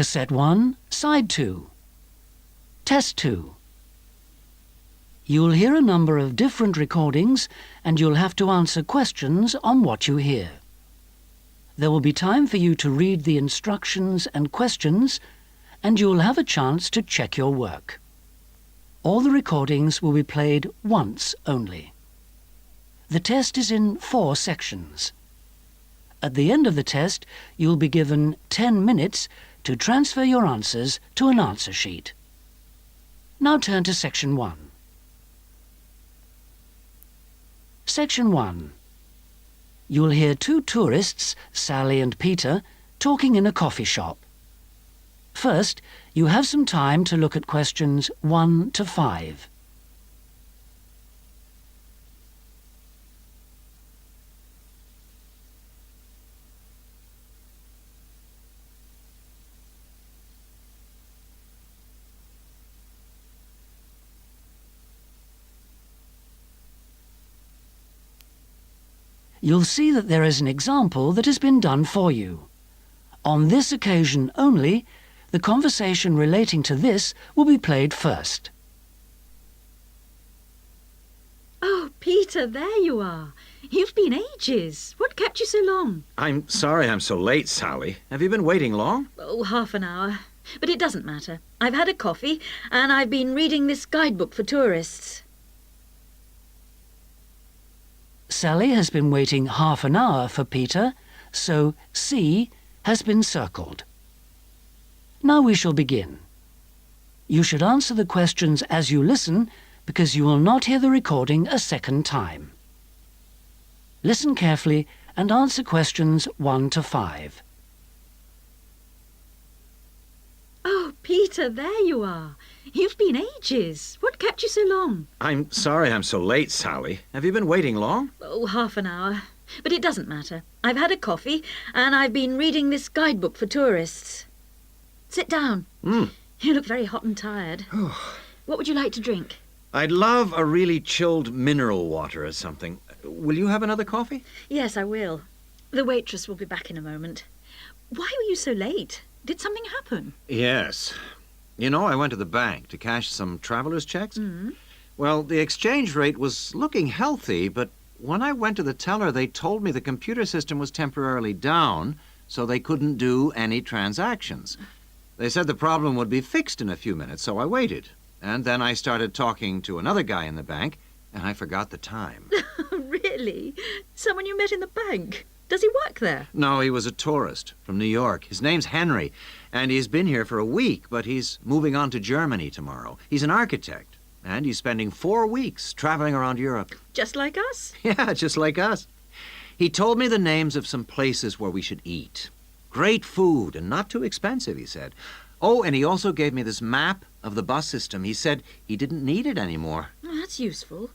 Cassette 1, Side 2. Test 2. You'll hear a number of different recordings and you'll have to answer questions on what you hear. There will be time for you to read the instructions and questions, and you'll have a chance to check your work. All the recordings will be played once only. The test is in 4 sections. At the end of the test, you'll be given 10 minutes to transfer your answers to an answer sheet. Now turn to Section 1. Section 1. You'll hear 2 tourists, Sally and Peter, talking in a coffee shop. First, you have some time to look at questions 1 to 5. You'll see that there is an example that has been done for you. On this occasion only, the conversation relating to this will be played first. Oh, Peter, there you are. You've been ages. What kept you so long? I'm sorry I'm so late, Sally. Have you been waiting long? Oh, half an hour. But it doesn't matter. I've had a coffee and I've been reading this guidebook for tourists. Sally has been waiting half an hour for Peter, so C has been circled. Now we shall begin. You should answer the questions as you listen, because you will not hear the recording a second time. Listen carefully and answer questions 1 to 5. Oh, Peter, there you are. You've been ages. What kept you so long? I'm sorry I'm so late, Sally. Have you been waiting long? Oh, half an hour. But it doesn't matter. I've had a coffee and I've been reading this guidebook for tourists. Sit down. You look very hot and tired. What would you like to drink? I'd love a really chilled mineral water or something. Will you have another coffee? Yes, I will. The waitress will be back in a moment. Why were you so late? Did something happen? Yes. You know, I went to the bank to cash some traveler's checks. Well, the exchange rate was looking healthy, but when I went to the teller, they told me the computer system was temporarily down, so they couldn't do any transactions. They said the problem would be fixed in a few minutes, so I waited. And then I started talking to another guy in the bank, and I forgot the time. Really? Someone you met in the bank? Does he work there? No, he was a tourist from New York. His name's Henry, and he's been here for a week, but he's moving on to Germany tomorrow. He's an architect, and he's spending 4 weeks traveling around Europe. Just like us? Yeah, just like us. He told me the names of some places where we should eat. Great food and not too expensive, he said. Oh, and he also gave me this map of the bus system. He said he didn't need it anymore. Oh, that's useful.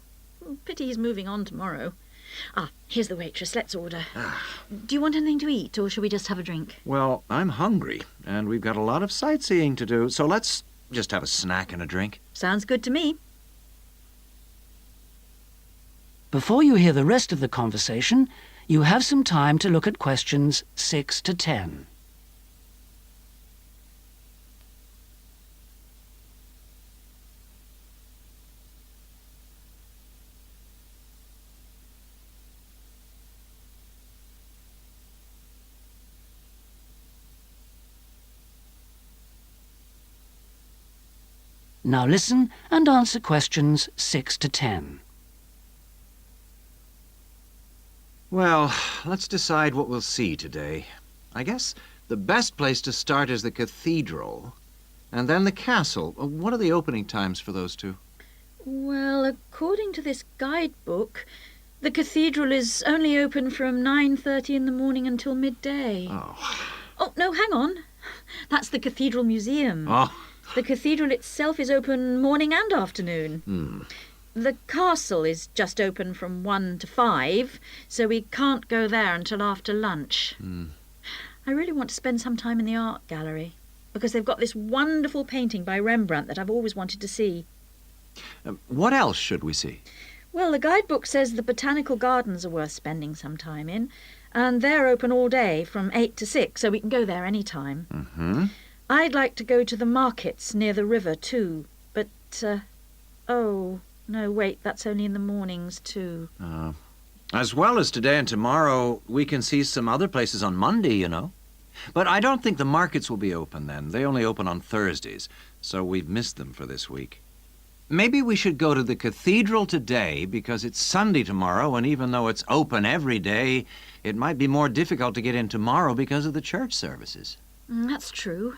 Pity he's moving on tomorrow. Ah, here's the waitress. Let's order. Do you want anything to eat, or shall we just have a drink? Well, I'm hungry, and we've got a lot of sightseeing to do, so let's just have a snack and a drink. Sounds good to me. Before you hear the rest of the conversation, you have some time to look at questions 6 to 10. Now listen and answer questions 6 to 10. Well, let's decide what we'll see today. I guess the best place to start is the cathedral, and then the castle. What are the opening times for those two? Well, according to this guidebook, the cathedral is only open from 9:30 in the morning until midday. Oh, no, hang on. That's the Cathedral Museum. The cathedral itself is open morning and afternoon. The castle is just open from 1 to 5, so we can't go there until after lunch. I really want to spend some time in the art gallery, because they've got this wonderful painting by Rembrandt that I've always wanted to see. What else should we see? Well, the guidebook says the botanical gardens are worth spending some time in, and they're open all day from 8 to 6, so we can go there any time. I'd like to go to the markets near the river too, but, oh, no, wait, that's only in the mornings too. As well as today and tomorrow, we can see some other places on Monday, you know. But I don't think the markets will be open then. They only open on Thursdays, so we've missed them for this week. Maybe we should go to the cathedral today because it's Sunday tomorrow, and even though it's open every day, it might be more difficult to get in tomorrow because of the church services. That's true.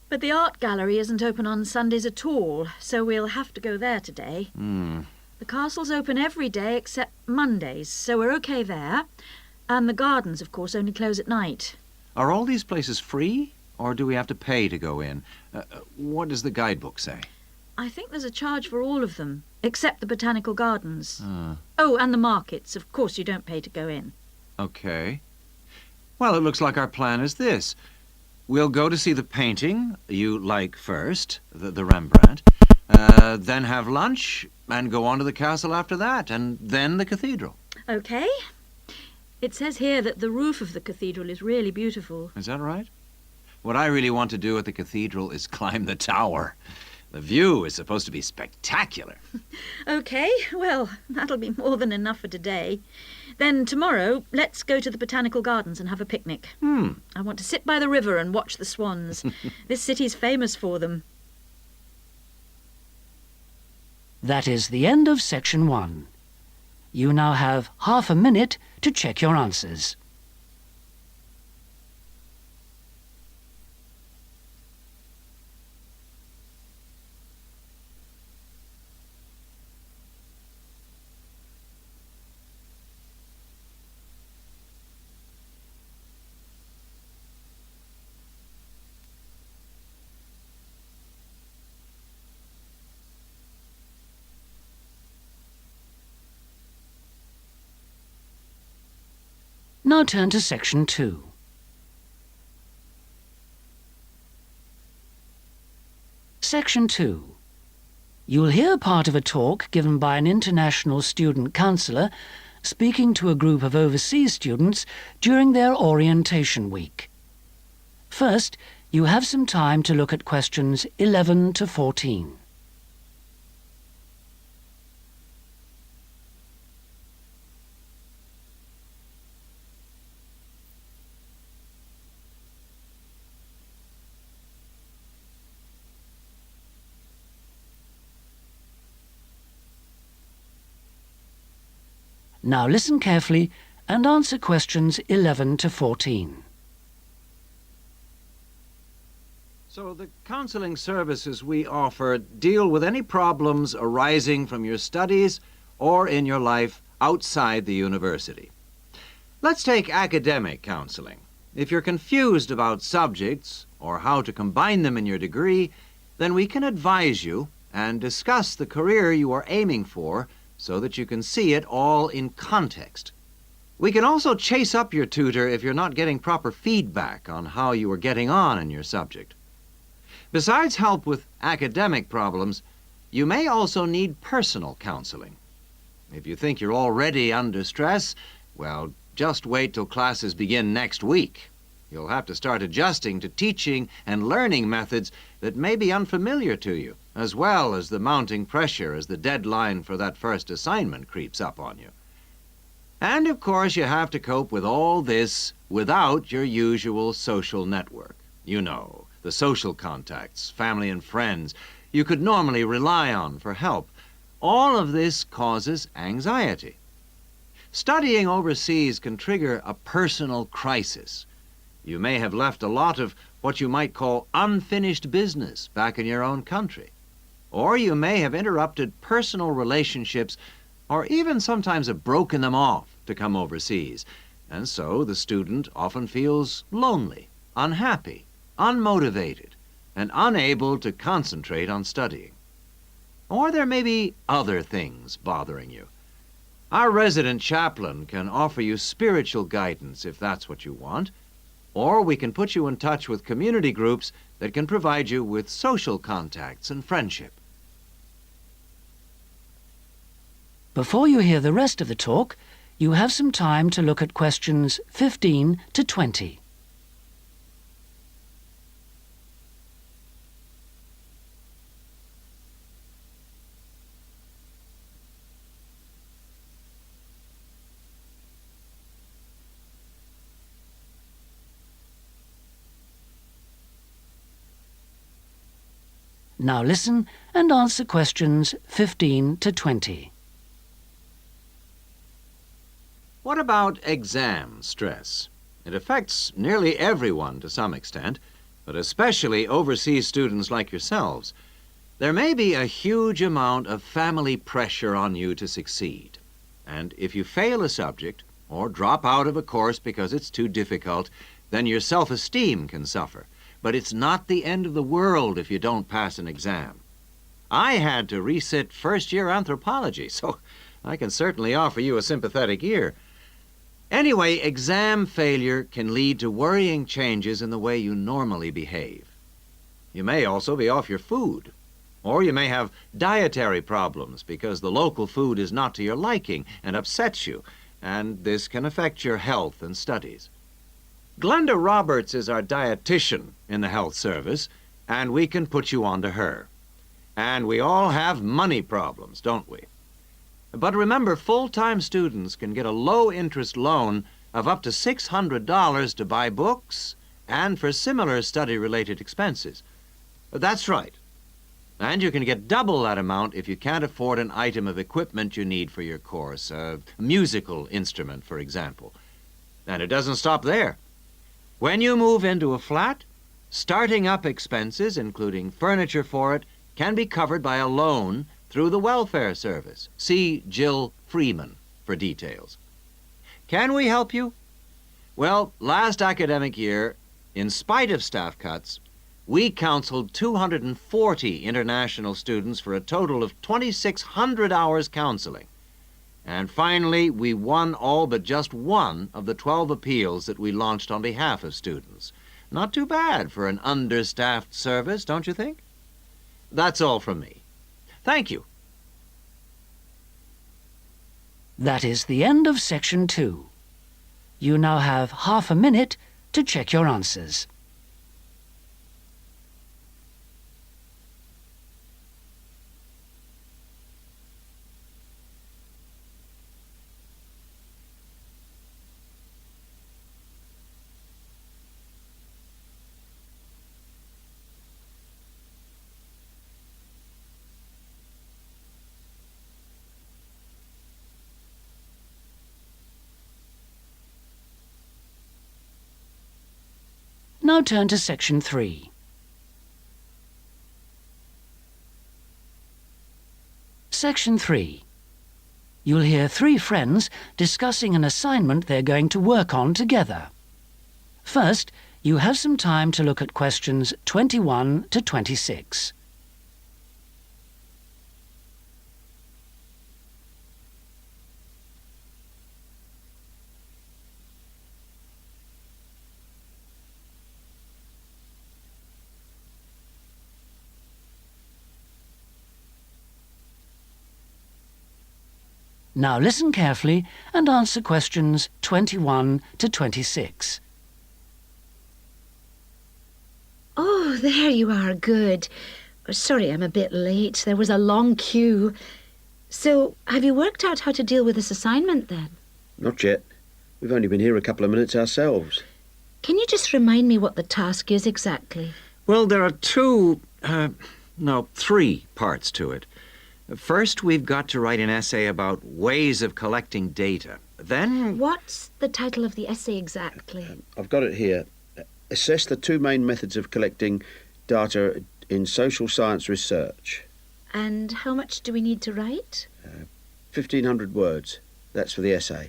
But the art gallery isn't open on Sundays at all, so we'll have to go there today. The castle's open every day except Mondays, so we're okay there. And the gardens, of course, only close at night. Are all these places free, or do we have to pay to go in? What does the guidebook say? I think there's a charge for all of them, except the botanical gardens. Oh, and the markets. Of course you don't pay to go in. Okay. Well, it looks like our plan is this. We'll go to see the painting you like first, the Rembrandt, then have lunch and go on to the castle after that, and then the cathedral. Okay. It says here that the roof of the cathedral is really beautiful. Is that right? What I really want to do at the cathedral is climb the tower. The view is supposed to be spectacular. Okay, well, that'll be more than enough for today. Then tomorrow, let's go to the botanical gardens and have a picnic. I want to sit by the river and watch the swans. This city's famous for them. That is the end of section 1. You now have half a minute to check your answers. Now turn to section 2. Section 2. You'll hear part of a talk given by an international student counsellor speaking to a group of overseas students during their orientation week. First, you have some time to look at questions 11 to 14. Now listen carefully and answer questions 11 to 14. So the counseling services we offer deal with any problems arising from your studies or in your life outside the university. Let's take academic counseling. If you're confused about subjects or how to combine them in your degree, then we can advise you and discuss the career you are aiming for so that you can see it all in context. We can also chase up your tutor if you're not getting proper feedback on how you are getting on in your subject. Besides help with academic problems, you may also need personal counseling. If you think you're already under stress, well, just wait till classes begin next week. You'll have to start adjusting to teaching and learning methods that may be unfamiliar to you, as well as the mounting pressure as the deadline for that first assignment creeps up on you. And, of course, you have to cope with all this without your usual social network. You know, the social contacts, family and friends you could normally rely on for help. All of this causes anxiety. Studying overseas can trigger a personal crisis. You may have left a lot of what you might call unfinished business back in your own country. Or you may have interrupted personal relationships or even sometimes have broken them off to come overseas. And so the student often feels lonely, unhappy, unmotivated, and unable to concentrate on studying. Or there may be other things bothering you. Our resident chaplain can offer you spiritual guidance if that's what you want. Or we can put you in touch with community groups that can provide you with social contacts and friendship. Before you hear the rest of the talk, you have some time to look at questions 15 to 20. Now listen and answer questions 15 to 20. What about exam stress? It affects nearly everyone to some extent, but especially overseas students like yourselves. There may be a huge amount of family pressure on you to succeed. And if you fail a subject or drop out of a course because it's too difficult, then your self-esteem can suffer. But it's not the end of the world if you don't pass an exam. I had to resit first-year anthropology, so I can certainly offer you a sympathetic ear. Anyway, exam failure can lead to worrying changes in the way you normally behave. You may also be off your food, or you may have dietary problems because the local food is not to your liking and upsets you, and this can affect your health and studies. Glenda Roberts is our dietitian in the health service, and we can put you on to her. And we all have money problems, don't we? But remember, full-time students can get a low-interest loan of up to $600 to buy books and for similar study-related expenses. That's right. And you can get double that amount if you can't afford an item of equipment you need for your course, a musical instrument, for example. And it doesn't stop there. When you move into a flat, starting up expenses, including furniture for it, can be covered by a loan through the welfare service. See Jill Freeman for details. Can we help you? Well, last academic year, in spite of staff cuts, we counseled 240 international students for a total of 2,600 hours counseling. And finally, we won all but just one of the 12 appeals that we launched on behalf of students. Not too bad for an understaffed service, don't you think? That's all from me. Thank you. That is the end of section 2. You now have half a minute to check your answers. Now turn to section 3. Section 3. You'll hear 3 friends discussing an assignment they're going to work on together. First, you have some time to look at questions 21 to 26. Now listen carefully and answer questions 21 to 26. Oh, there you are. Good. Sorry I'm a bit late. There was a long queue. So, have you worked out how to deal with this assignment then? Not yet. We've only been here a couple of minutes ourselves. Can you just remind me what the task is exactly? Well, there are three parts to it. First, we've got to write an essay about ways of collecting data. Then... What's the title of the essay exactly? I've got it here. Assess the 2 main methods of collecting data in social science research. And how much do we need to write? 1,500 words. That's for the essay.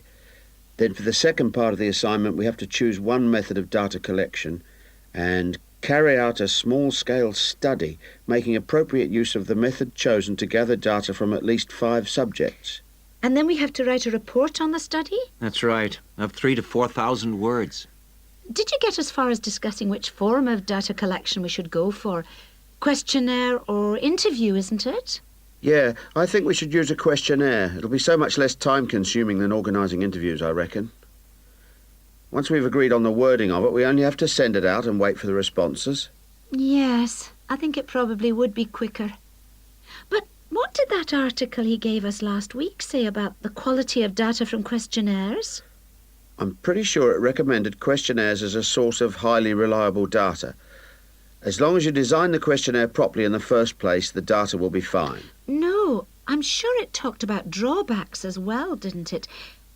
Then for the second part of the assignment, we have to choose one method of data collection and carry out a small-scale study, making appropriate use of the method chosen to gather data from at least 5 subjects. And then we have to write a report on the study? That's right, of 3,000 to 4,000 words. Did you get as far as discussing which form of data collection we should go for? Questionnaire or interview, isn't it? Yeah, I think we should use a questionnaire. It'll be so much less time-consuming than organising interviews, I reckon. Once we've agreed on the wording of it, we only have to send it out and wait for the responses. Yes, I think it probably would be quicker. But what did that article he gave us last week say about the quality of data from questionnaires? I'm pretty sure it recommended questionnaires as a source of highly reliable data. As long as you design the questionnaire properly in the first place, the data will be fine. No, I'm sure it talked about drawbacks as well, didn't it?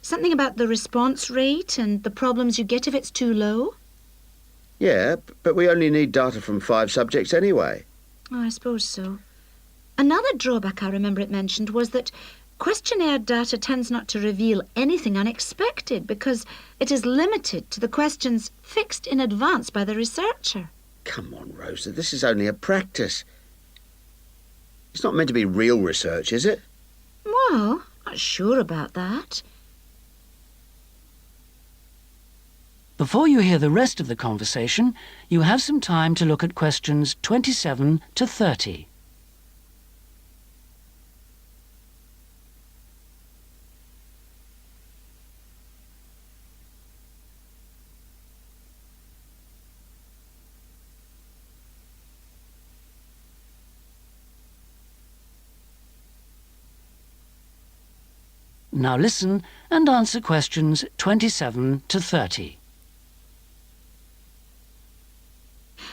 Something about the response rate and the problems you get if it's too low? Yeah, but we only need data from 5 subjects anyway. Oh, I suppose so. Another drawback I remember it mentioned was that questionnaire data tends not to reveal anything unexpected because it is limited to the questions fixed in advance by the researcher. Come on, Rosa, this is only a practice. It's not meant to be real research, is it? Well, not sure about that. Before you hear the rest of the conversation, you have some time to look at questions 27 to 30. Now listen and answer questions 27 to 30.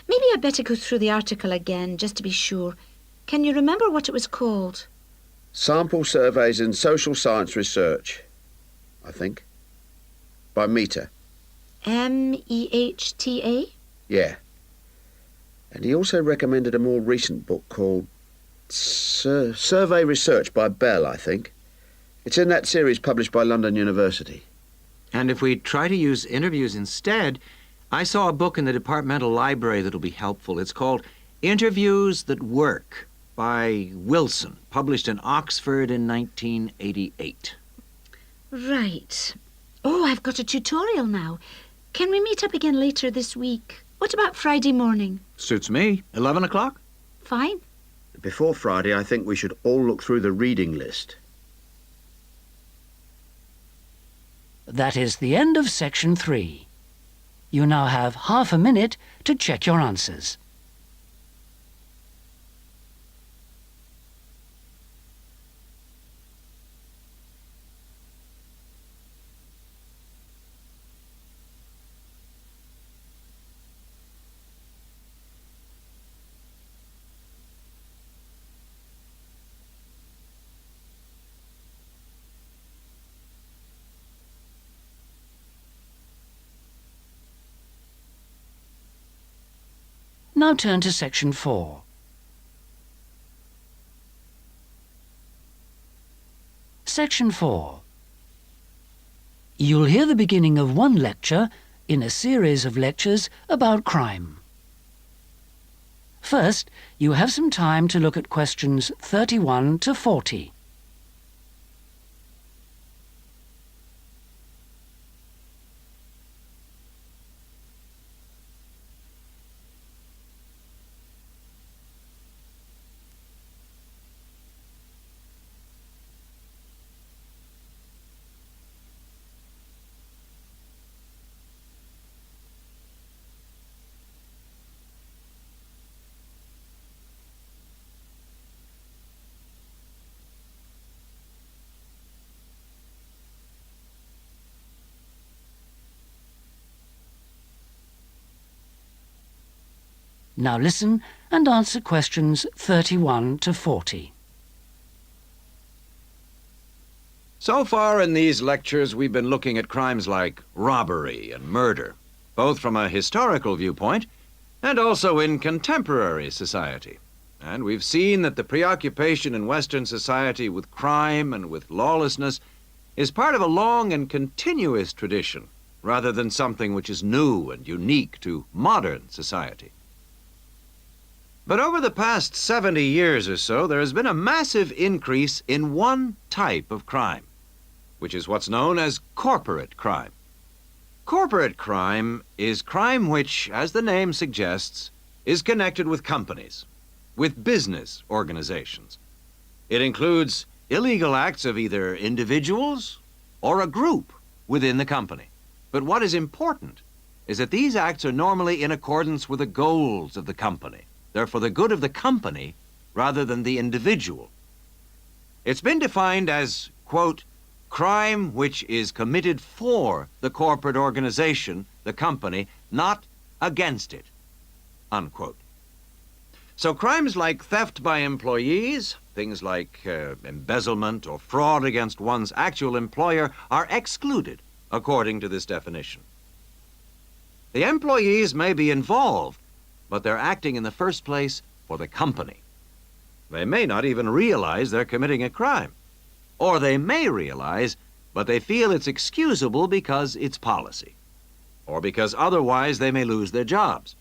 Maybe I'd better go through the article again, just to be sure. Can you remember what it was called? Sample Surveys in Social Science Research, I think. By Mehta. Mehta? Yeah. And he also recommended a more recent book called Survey Research by Bell, I think. It's in that series published by London University. And if we try to use interviews instead, I saw a book in the departmental library that'll be helpful. It's called Interviews That Work by Wilson, published in Oxford in 1988. Right. Oh, I've got a tutorial now. Can we meet up again later this week? What about Friday morning? Suits me. 11 o'clock? Fine. Before Friday, I think we should all look through the reading list. That is the end of section 3. You now have half a minute to check your answers. Now turn to section 4. Section 4. You'll hear the beginning of one lecture in a series of lectures about crime. First, you have some time to look at questions 31 to 40. Now listen and answer questions 31 to 40. So far in these lectures, we've been looking at crimes like robbery and murder, both from a historical viewpoint and also in contemporary society. And we've seen that the preoccupation in Western society with crime and with lawlessness is part of a long and continuous tradition, rather than something which is new and unique to modern society. But over the past 70 years or so, there has been a massive increase in one type of crime, which is what's known as corporate crime. Corporate crime is crime which, as the name suggests, is connected with companies, with business organizations. It includes illegal acts of either individuals or a group within the company. But what is important is that these acts are normally in accordance with the goals of the company. They're for the good of the company rather than the individual. It's been defined as, quote, crime which is committed for the corporate organization, the company, not against it, unquote. So crimes like theft by employees, things like embezzlement or fraud against one's actual employer are excluded according to this definition. The employees may be involved, but they're acting in the first place for the company. They may not even realize they're committing a crime. Or they may realize, but they feel it's excusable because it's policy. Or because otherwise they may lose their jobs.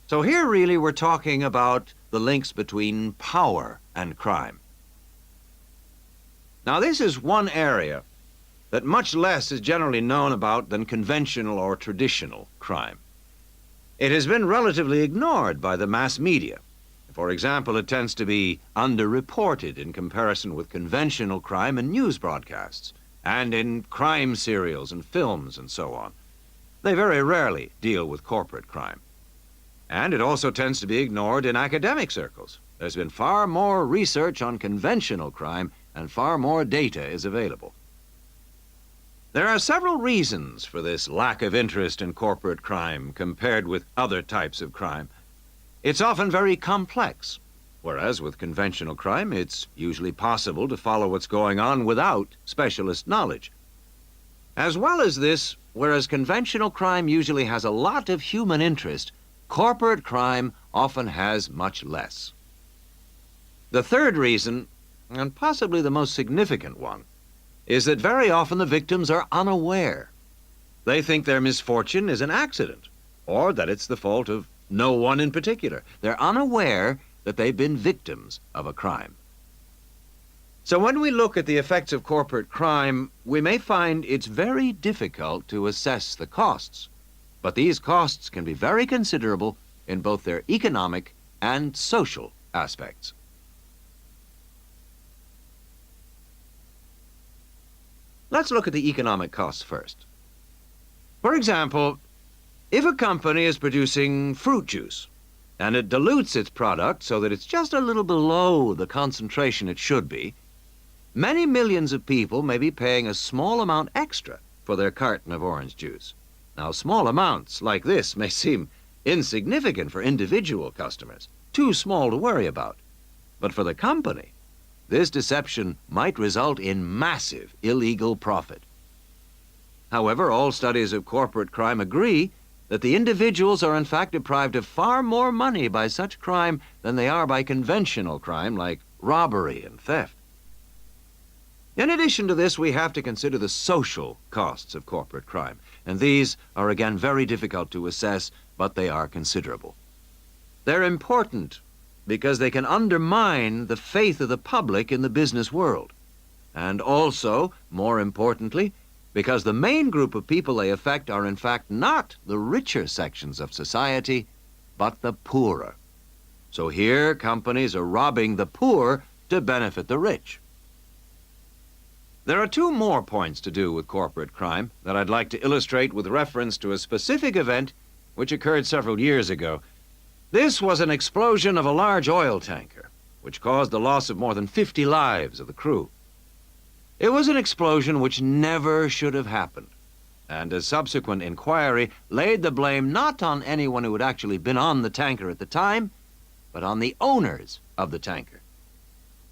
So here really we're talking about the links between power and crime. Now this is one area that much less is generally known about than conventional or traditional crime. It has been relatively ignored by the mass media. For example, it tends to be underreported in comparison with conventional crime in news broadcasts and in crime serials and films and so on. They very rarely deal with corporate crime. And it also tends to be ignored in academic circles. There's been far more research on conventional crime and far more data is available. There are several reasons for this lack of interest in corporate crime compared with other types of crime. It's often very complex, whereas with conventional crime, it's usually possible to follow what's going on without specialist knowledge. As well as this, whereas conventional crime usually has a lot of human interest, corporate crime often has much less. The third reason, and possibly the most significant one, is that very often the victims are unaware. They think their misfortune is an accident, or that it's the fault of no one in particular. They're unaware that they've been victims of a crime. So when we look at the effects of corporate crime, we may find it's very difficult to assess the costs. But these costs can be very considerable in both their economic and social aspects. Let's look at the economic costs first. For example, if a company is producing fruit juice and it dilutes its product so that it's just a little below the concentration it should be, many millions of people may be paying a small amount extra for their carton of orange juice. Now, small amounts like this may seem insignificant for individual customers, too small to worry about. But for the company, this deception might result in massive illegal profit. However, all studies of corporate crime agree that the individuals are in fact deprived of far more money by such crime than they are by conventional crime like robbery and theft. In addition to this, we have to consider the social costs of corporate crime, and these are again very difficult to assess, but they are considerable. They're important because they can undermine the faith of the public in the business world, and also, more importantly, because the main group of people they affect are in fact not the richer sections of society, but the poorer. So here, companies are robbing the poor to benefit the rich. There are two more points to do with corporate crime that I'd like to illustrate with reference to a specific event which occurred several years ago. This was an explosion of a large oil tanker, which caused the loss of more than 50 lives of the crew. It was an explosion which never should have happened, and a subsequent inquiry laid the blame not on anyone who had actually been on the tanker at the time, but on the owners of the tanker.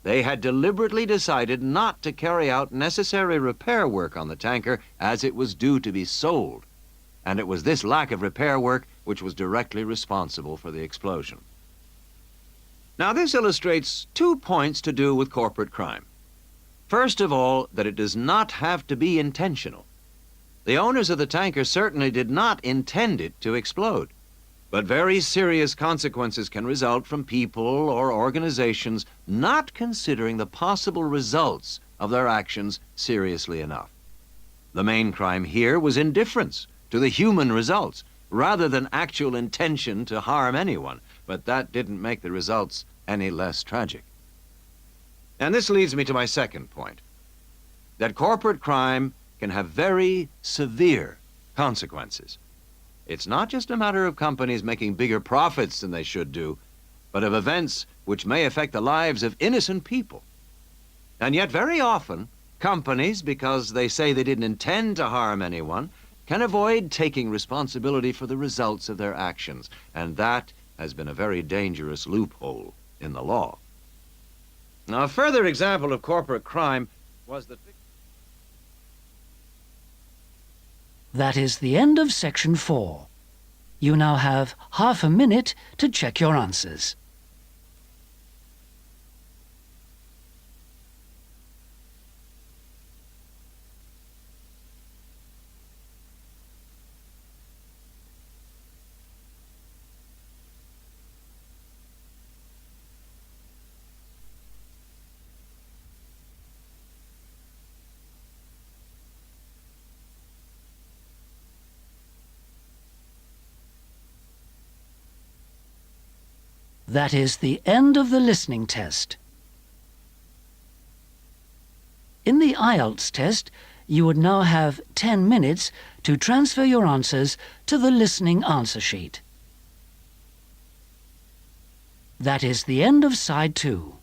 They had deliberately decided not to carry out necessary repair work on the tanker as it was due to be sold, and it was this lack of repair work which was directly responsible for the explosion. Now, this illustrates 2 points to do with corporate crime. First of all, that it does not have to be intentional. The owners of the tanker certainly did not intend it to explode, but very serious consequences can result from people or organizations not considering the possible results of their actions seriously enough. The main crime here was indifference to the human results, rather than actual intention to harm anyone, but that didn't make the results any less tragic. And this leads me to my second point, that corporate crime can have very severe consequences. It's not just a matter of companies making bigger profits than they should do, but of events which may affect the lives of innocent people. And yet very often, companies, because they say they didn't intend to harm anyone, can avoid taking responsibility for the results of their actions, and that has been a very dangerous loophole in the law. Now, a further example of corporate crime was that... That is the end of section 4. You now have half a minute to check your answers. That is the end of the listening test. In the Ielts test, you would now have 10 minutes to transfer your answers to the listening answer sheet. That is the end of side 2.